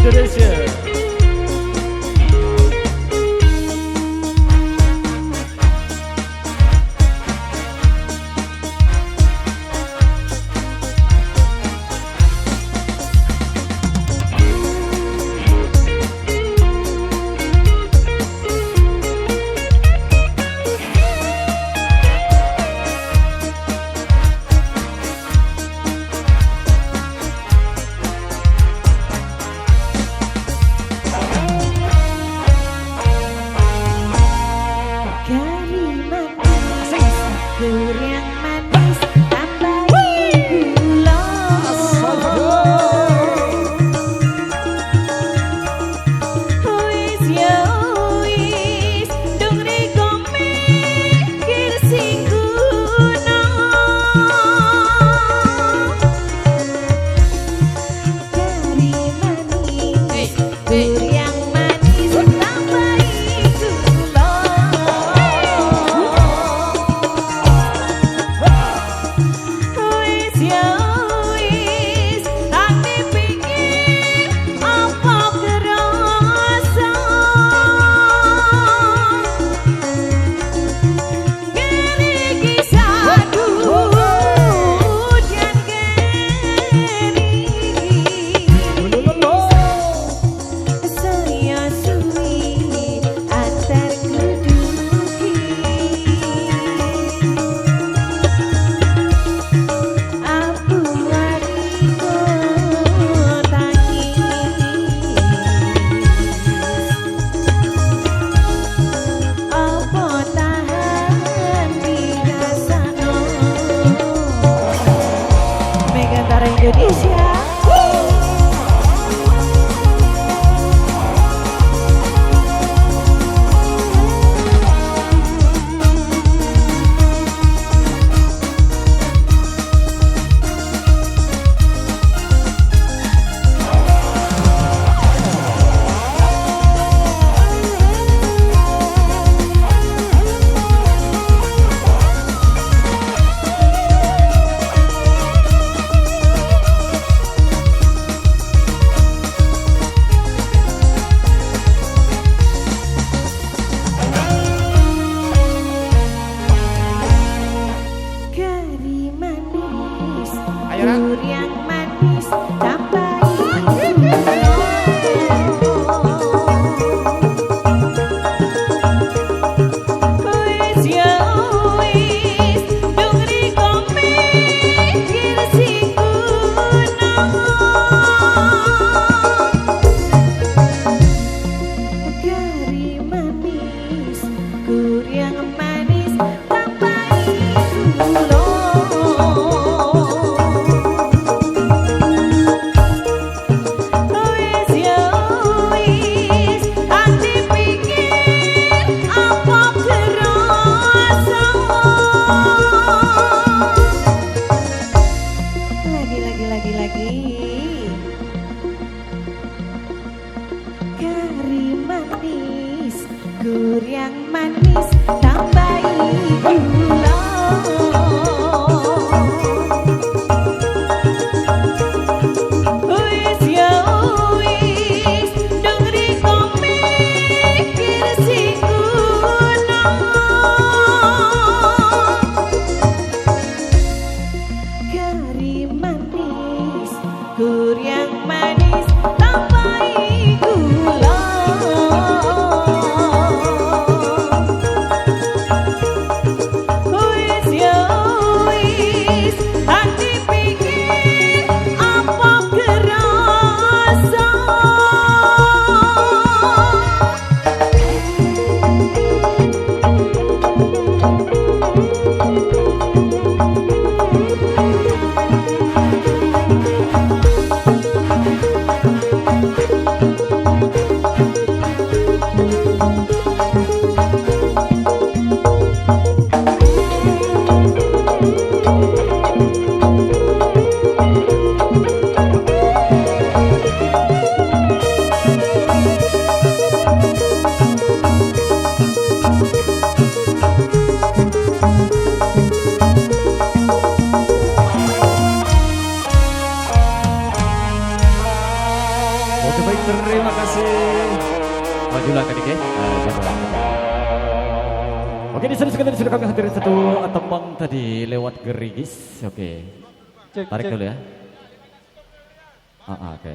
Indonesia. Durian manis tambahin gula. Wis ya wis dong riko mikir sing guna. Dari manis durian manis tambahin gula. Indonesia. Durian manis tambahin gula. Wis ya wis dong riko mikir sing guna. Gari manis durian manis tambahin gula. Kari manis, gurih manis, tambahi gula. Wis ya wis, dong riko mikir si kuno. Kari manis, gurih manis, tambahi gula. Wis ya wis, hati pikir apa kerasa. Oke baik, terima kasih. Majulah Kak Dike. Oke, di sini sudah kami hadirin satu tembang tadi lewat Gerigis. Oke. Tarik dulu ya. Oke.